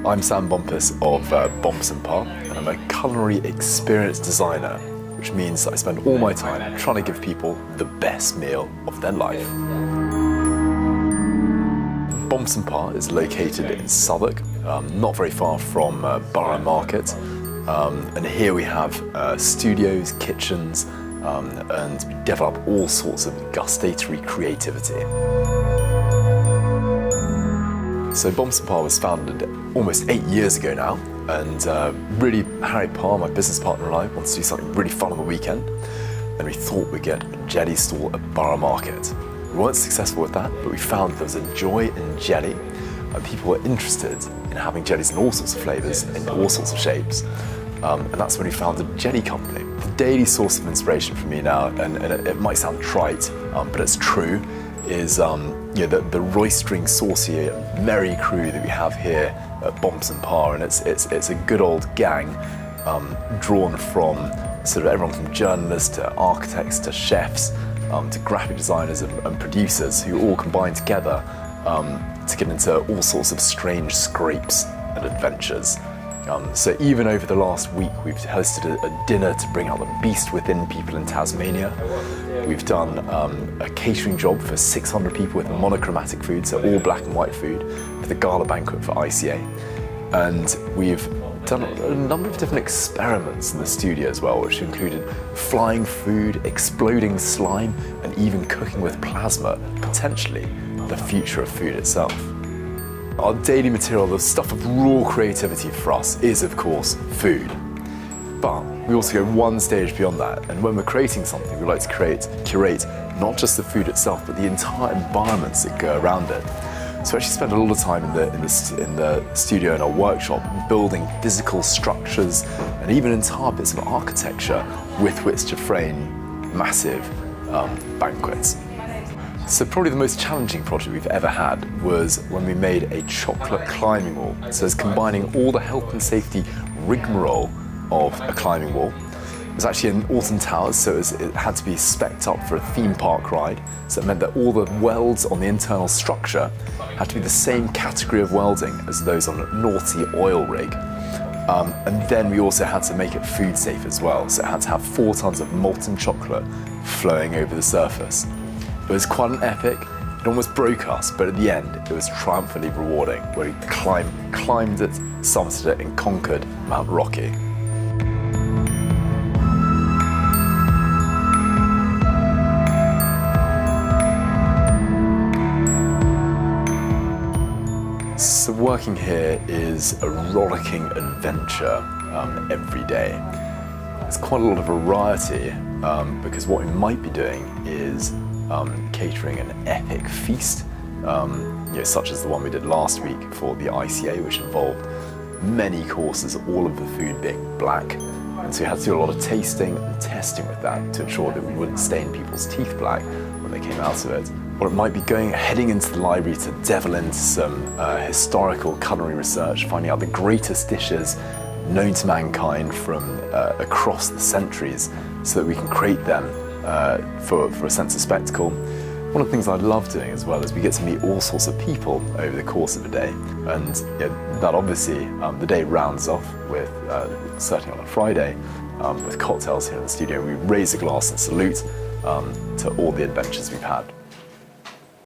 I'm Sam BOMPAS of BOMPAS and PARR, and I'm a culinary experience designer, which means I spend all my time trying to give people the best meal of their life. BOMPAS and PARR is located in Southwark, not very far from Borough Market, and here we have studios, kitchens, and we develop all sorts of gustatory creativity. So BOMPAS and PARR was founded almost 8 years ago now, and really Harry Parr, my business partner, and I wanted to do something really fun on the weekend, and we thought we'd get a jelly stall at Borough Market. We weren't successful with that, but we found there was a joy in jelly, and people were interested in having jellies in all sorts of flavours, in all sorts of shapes, and that's when we founded a jelly company. The daily source of inspiration for me now, and it might sound trite, but it's true, is the roistering, saucy, merry crew that we have here at BOMPAS and PARR, and it's a good old gang drawn from sort of everyone from journalists to architects to chefs to graphic designers and producers who all combine together to get into all sorts of strange scrapes and adventures. So even over the last week, we've hosted a dinner to bring out the beast within people in Tasmania. We've done a catering job for 600 people with monochromatic food, so all black and white food, for the gala banquet for ICA. And we've done a number of different experiments in the studio as well, which included flying food, exploding slime, and even cooking with plasma, potentially the future of food itself. Our daily material, the stuff of raw creativity for us, is of course food. But we also go one stage beyond that, and when we're creating something, we like to curate not just the food itself, but the entire environments that go around it. So we actually spend a lot of time in the studio, in our workshop, building physical structures and even entire bits of architecture with which to frame massive banquets. So probably the most challenging project we've ever had was when we made a chocolate climbing wall. So it's combining all the health and safety rigmarole of a climbing wall. It was actually in Alton Towers, so it had to be spec'd up for a theme park ride. So it meant that all the welds on the internal structure had to be the same category of welding as those on a naughty oil rig. And then we also had to make it food safe as well. So it had to have 4 tons of molten chocolate flowing over the surface. It was quite an epic. It almost broke us, but at the end, it was triumphantly rewarding, where we climbed it, summited it, and conquered Mount Rocky. So working here is a rollicking adventure every day. There's quite a lot of variety because what we might be doing is catering an epic feast, such as the one we did last week for the ICA, which involved many courses, all of the food being black. And so we had to do a lot of tasting and testing with that to ensure that we wouldn't stain people's teeth black when they came out of it. Or it might be heading into the library to delve into some historical culinary research, finding out the greatest dishes known to mankind from across the centuries so that we can create them for a sense of spectacle. One of the things I love doing as well is we get to meet all sorts of people over the course of a day, and that obviously the day rounds off with, certainly on a Friday, with cocktails here in the studio. We raise a glass and salute to all the adventures we've had.